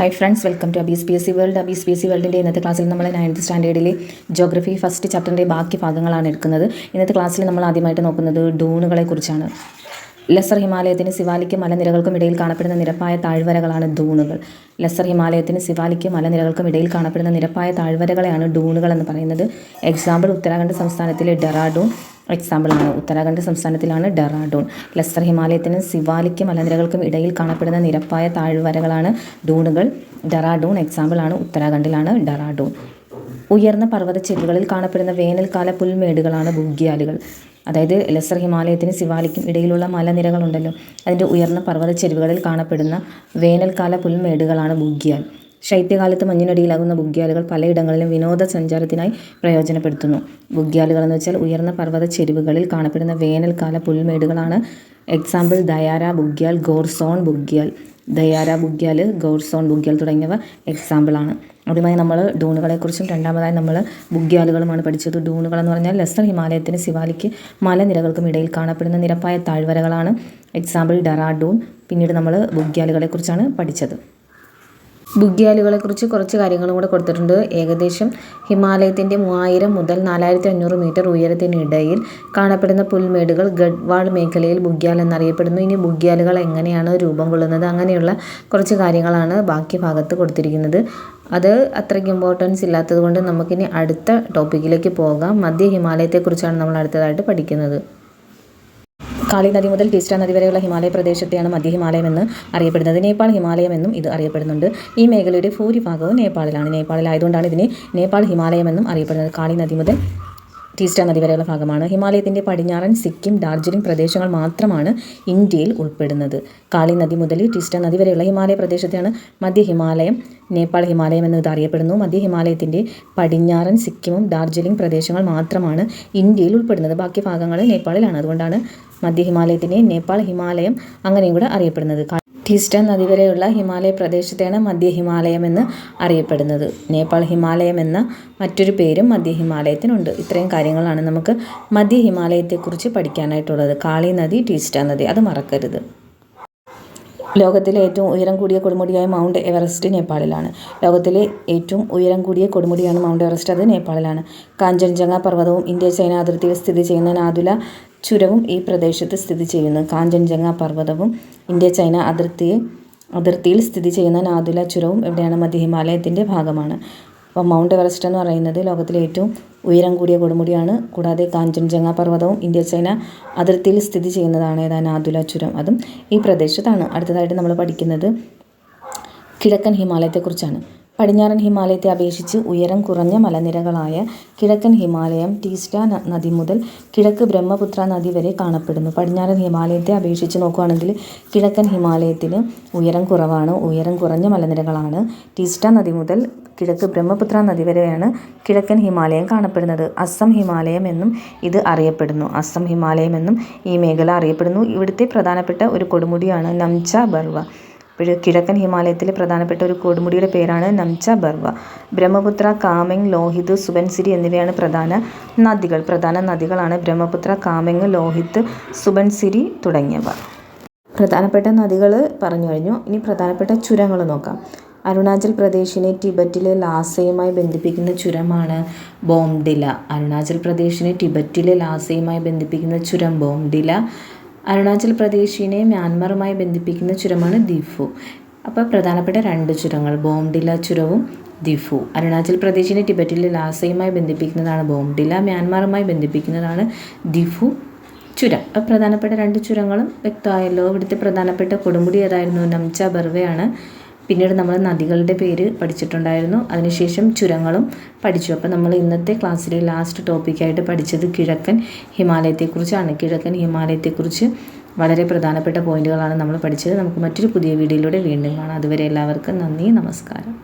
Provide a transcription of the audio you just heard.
Hi friends, welcome to Abees P S C world. Abees P S C വേൾഡിൻ്റെ ഇന്നത്തെ ക്ലാസ്സിൽ നമ്മൾ 9th സ്റ്റാൻഡേർഡിലെ ജോഗ്രഫി ഫസ്റ്റ് ചാപ്റ്ററിൻ്റെ ബാക്കി ഭാഗങ്ങളാണ് എടുക്കുന്നത്. ഇന്നത്തെ ക്ലാസ്സിൽ നമ്മൾ ആദ്യമായിട്ട് നോക്കുന്നത് ഡൂണുകളെ കുറിച്ചാണ്. ലെസർ ഹിമാലയത്തിന് സിവാലിക്ക് മലനിരകൾക്കും ഇടയിൽ കാണപ്പെടുന്ന നിരപ്പായ താഴ്വരകളാണ് ഡൂണുകൾ. ലെസർ ഹിമാലയത്തിന് സിവാലിക്ക് മലനിരകൾക്കും ഇടയിൽ കാണപ്പെടുന്ന നിരപ്പായ താഴ്വരകളെയാണ് ഡൂണുകൾ എന്ന് പറയുന്നത്. എക്സാമ്പിൾ ഉത്തരാഖണ്ഡ് സംസ്ഥാനത്തിലെ ഡെറാഡൂൺ എക്സാമ്പിളാണ്. ഉത്തരാഖണ്ഡ് സംസ്ഥാനത്തിലാണ് ഡെറാഡൂൺ. ലെസർ ഹിമാലയത്തിന് സിവാലിക്ക് മലനിരകൾക്കും ഇടയിൽ കാണപ്പെടുന്ന നിരപ്പായ താഴ്വരകളാണ് ഡൂണുകൾ. ഡെറാഡൂൺ എക്സാമ്പിളാണ്. ഉത്തരാഖണ്ഡിലാണ് ഡെറാഡൂൺ. ഉയർന്ന പർവ്വത ചെരുവുകളിൽ കാണപ്പെടുന്ന വേനൽക്കാല പുൽമേടുകളാണ് ബുഗ്യാലുകൾ. അതായത് ലെസർ ഹിമാലയത്തിന് സിവാലിക്കും ഇടയിലുള്ള മലനിരകളുണ്ടല്ലോ, അതിൻ്റെ ഉയർന്ന പർവ്വത ചെരുവുകളിൽ കാണപ്പെടുന്ന വേനൽക്കാല പുൽമേടുകളാണ് ബുഗ്യാൽ. ശൈത്യകാലത്ത് മഞ്ഞിനടിയിലാകുന്ന ബുഗ്യാലുകൾ പലയിടങ്ങളിലും വിനോദസഞ്ചാരത്തിനായി പ്രയോജനപ്പെടുത്തുന്നു. ബുഗ്യാലുകൾ എന്ന് വെച്ചാൽ ഉയർന്ന പർവ്വത ചെരുവുകളിൽ കാണപ്പെടുന്ന വേനൽക്കാല പുൽമേടുകളാണ്. എക്സാമ്പിൾ ദയാര ബുഗ്യാൽ, ഗോർസോൺ ബുഗ്യാൽ. ദയാര ബുഗ്യാൽ, ഗോർസോൺ ബുഗ്യാൽ തുടങ്ങിയവ എക്സാമ്പിളാണ്. ആദ്യമായി നമ്മൾ ഡൂണുകളെക്കുറിച്ചും രണ്ടാമതായി നമ്മൾ ബുഗ്യാലുകളുമാണ് പഠിച്ചത്. ഡൂണുകൾ എന്ന് പറഞ്ഞാൽ ലെസർ ഹിമാലയത്തിന് സിവാലിക്ക് മലനിരകൾക്കും ഇടയിൽ കാണപ്പെടുന്ന നിരപ്പായ താഴ്വരകളാണ്. എക്സാമ്പിൾ ഡെറാഡൂൺ. പിന്നീട് നമ്മൾ ബുഗ്യാലുകളെക്കുറിച്ചാണ് പഠിച്ചത്. ബുഗ്യാലുകളെക്കുറിച്ച് കുറച്ച് കാര്യങ്ങളും കൂടെ കൊടുത്തിട്ടുണ്ട്. ഏകദേശം ഹിമാലയത്തിൻ്റെ 3000 മുതൽ 4500 മീറ്റർ ഉയരത്തിനിടയിൽ കാണപ്പെടുന്ന പുൽമേടുകൾ ഗഡ്വാൾ മേഖലയിൽ ബുഗ്യാൽ എന്നറിയപ്പെടുന്നു. ഇനി ബുഗ്യാലുകൾ എങ്ങനെയാണ് രൂപം കൊള്ളുന്നത്, അങ്ങനെയുള്ള കുറച്ച് കാര്യങ്ങളാണ് ബാക്കി ഭാഗത്ത് കൊടുത്തിരിക്കുന്നത്. അത് അത്രയ്ക്ക് ഇമ്പോർട്ടൻസ് ഇല്ലാത്തത് കൊണ്ട് നമുക്കിനി അടുത്ത ടോപ്പിക്കിലേക്ക് പോകാം. മധ്യ ഹിമാലയത്തെക്കുറിച്ചാണ് നമ്മൾ അടുത്തതായിട്ട് പഠിക്കുന്നത്. കാളി നദി മുതൽ ടീസ്റ്റ നദി വരെയുള്ള ഹിമാലയ പ്രദേശത്തെയാണ് മധ്യ ഹിമാലയം എന്ന് അറിയപ്പെടുന്നത്. നേപ്പാൾ ഹിമാലയം എന്നും ഇത് അറിയപ്പെടുന്നുണ്ട്. ഈ മേഖലയുടെ ഭൂരിഭാഗവും നേപ്പാളിലാണ്. നേപ്പാളിലായതുകൊണ്ടാണ് ഇതിനെ നേപ്പാൾ ഹിമാലയം എന്നും അറിയപ്പെടുന്നത്. കാളി നദി മുതൽ ടീസ്റ്റ നദി വരെയുള്ള ഭാഗമാണ്. ഹിമാലയത്തിൻ്റെ പടിഞ്ഞാറൻ സിക്കിം, ഡാർജിലിംഗ് പ്രദേശങ്ങൾ മാത്രമാണ് ഇന്ത്യയിൽ ഉൾപ്പെടുന്നത്. കാളി നദി മുതൽ ടീസ്റ്റ നദി വരെയുള്ള ഹിമാലയ പ്രദേശത്തെയാണ് മധ്യ ഹിമാലയം, നേപ്പാൾ ഹിമാലയം എന്ന് ഇത് അറിയപ്പെടുന്നു. മധ്യ ഹിമാലയത്തിൻ്റെ പടിഞ്ഞാറൻ സിക്കിമും ഡാർജിലിംഗ് പ്രദേശങ്ങൾ മാത്രമാണ് ഇന്ത്യയിൽ ഉൾപ്പെടുന്നത്. ബാക്കി ഭാഗങ്ങൾ നേപ്പാളിലാണ്. അതുകൊണ്ടാണ് മധ്യ ഹിമാലയത്തിനെ നേപ്പാൾ ഹിമാലയം അങ്ങനെയും കൂടെ അറിയപ്പെടുന്നത്. ടീസ്റ്റ നദി വരെയുള്ള ഹിമാലയ പ്രദേശത്തെയാണ് മധ്യ ഹിമാലയം എന്ന് അറിയപ്പെടുന്നത്. നേപ്പാൾ ഹിമാലയം എന്ന മറ്റൊരു പേരും മധ്യ ഹിമാലയത്തിനുണ്ട്. ഇത്രയും കാര്യങ്ങളാണ് നമുക്ക് മധ്യ ഹിമാലയത്തെക്കുറിച്ച് പഠിക്കാനായിട്ടുള്ളത്. കാളി നദി, ടീസ്റ്റ നദി, അത് മറക്കരുത്. ലോകത്തിലെ ഏറ്റവും ഉയരം കൂടിയ കൊടുമുടിയായ മൗണ്ട് എവറസ്റ്റ് നേപ്പാളിലാണ്. ലോകത്തിലെ ഏറ്റവും ഉയരം കൂടിയ കൊടുമുടിയാണ് മൗണ്ട് എവറസ്റ്റ്, അത് നേപ്പാളിലാണ്. കാഞ്ചൻജംഗ പർവ്വതവും ഇന്ത്യ ചൈന അതിർത്തിയിൽ സ്ഥിതി ചെയ്യുന്ന നാഥുല ചുരവും ഈ പ്രദേശത്ത് സ്ഥിതി ചെയ്യുന്നു. കാഞ്ചൻജംഗ പർവ്വതവും ഇന്ത്യ ചൈന അതിർത്തിയിൽ സ്ഥിതി ചെയ്യുന്ന നാഥുല ചുരവും എവിടെയാണ്? മധ്യ ഹിമാലയത്തിൻ്റെ ഭാഗമാണ്. അപ്പോൾ മൗണ്ട് എവറസ്റ്റ് എന്ന് പറയുന്നത് ലോകത്തിലെ ഏറ്റവും ഉയരം കൂടിയ കൊടുമുടിയാണ്. കൂടാതെ കാഞ്ചൻജംഗ പർവ്വതവും ഇന്ത്യ ചൈന അതിർത്തിയിൽ സ്ഥിതി ചെയ്യുന്നതാണ് ഏതാ? നാഥുല ചുരം, അതും ഈ പ്രദേശത്താണ്. അടുത്തതായിട്ട് നമ്മൾ പഠിക്കുന്നത് കിഴക്കൻ ഹിമാലയത്തെക്കുറിച്ചാണ്. പടിഞ്ഞാറൻ ഹിമാലയത്തെ അപേക്ഷിച്ച് ഉയരം കുറഞ്ഞ മലനിരകളായ കിഴക്കൻ ഹിമാലയം ടീസ്റ്റ നദി മുതൽ കിഴക്ക് ബ്രഹ്മപുത്ര നദി വരെ കാണപ്പെടുന്നു. പടിഞ്ഞാറൻ ഹിമാലയത്തെ അപേക്ഷിച്ച് നോക്കുകയാണെങ്കിൽ കിഴക്കൻ ഹിമാലയത്തിന് ഉയരം കുറവാണ്, ഉയരം കുറഞ്ഞ മലനിരകളാണ്. ടീസ്റ്റ നദി മുതൽ കിഴക്ക് ബ്രഹ്മപുത്ര നദി വരെയാണ് കിഴക്കൻ ഹിമാലയം കാണപ്പെടുന്നത്. അസം ഹിമാലയം എന്നും ഇത് അറിയപ്പെടുന്നു. അസം ഹിമാലയം എന്നും ഈ മേഖല അറിയപ്പെടുന്നു. ഇവിടുത്തെ പ്രധാനപ്പെട്ട ഒരു കൊടുമുടിയാണ് നംച ബർവ. കിഴക്കൻ ഹിമാലയത്തിലെ പ്രധാനപ്പെട്ട ഒരു കൊടുമുടിയുടെ പേരാണ് നംച ബർവ. ബ്രഹ്മപുത്ര, കാമെങ്, ലോഹിത്, സുബൻസിരി എന്നിവയാണ് പ്രധാന നദികളാണ് ബ്രഹ്മപുത്ര, കാമെങ്, ലോഹിത്, സുബൻസിരി തുടങ്ങിയവ. പ്രധാനപ്പെട്ട നദികൾ പറഞ്ഞു കഴിഞ്ഞു. ഇനി പ്രധാനപ്പെട്ട ചുരങ്ങൾ നോക്കാം. അരുണാചൽ പ്രദേശിനെ ടിബറ്റിലെ ലാസയുമായി ബന്ധിപ്പിക്കുന്ന ചുരമാണ് ബോംഡില. അരുണാചൽ പ്രദേശിനെ ടിബറ്റിലെ ലാസയുമായി ബന്ധിപ്പിക്കുന്ന ചുരം ബോംഡില. അരുണാചൽ പ്രദേശിനെ മ്യാൻമറുമായി ബന്ധിപ്പിക്കുന്ന ചുരമാണ് ദിഫു. അപ്പോൾ പ്രധാനപ്പെട്ട രണ്ട് ചുരങ്ങൾ ബോംഡില ചുരവും ദിഫു. അരുണാചൽ പ്രദേശിനെ ടിബറ്റിലെ ലാസയുമായി ബന്ധിപ്പിക്കുന്നതാണ് ബോംഡില, മ്യാൻമറുമായി ബന്ധിപ്പിക്കുന്നതാണ് ദിഫു ചുരം. അപ്പോൾ പ്രധാനപ്പെട്ട രണ്ട് ചുരങ്ങളും വ്യക്തമായല്ലോ. ഇവിടുത്തെ പ്രധാനപ്പെട്ട കൊടുമുടി ഏതായിരുന്നു? നംച ബർവയാണ്. പിന്നീട് നമ്മൾ നദികളുടെ പേര് പഠിച്ചിട്ടുണ്ടായിരുന്നു. അതിനുശേഷം ചുരങ്ങളും പഠിച്ചു. അപ്പോൾ നമ്മൾ ഇന്നത്തെ ക്ലാസ്സിലെ ലാസ്റ്റ് ടോപ്പിക്കായിട്ട് പഠിച്ചത് കിഴക്കൻ ഹിമാലയത്തെക്കുറിച്ചാണ്. കിഴക്കൻ ഹിമാലയത്തെക്കുറിച്ച് വളരെ പ്രധാനപ്പെട്ട പോയിന്റുകളാണ് നമ്മൾ പഠിച്ചത്. നമുക്ക് മറ്റൊരു പുതിയ വീഡിയോയിലൂടെ വീണ്ടും കാണാം. അതുവരെ എല്ലാവർക്കും നന്ദി, നമസ്കാരം.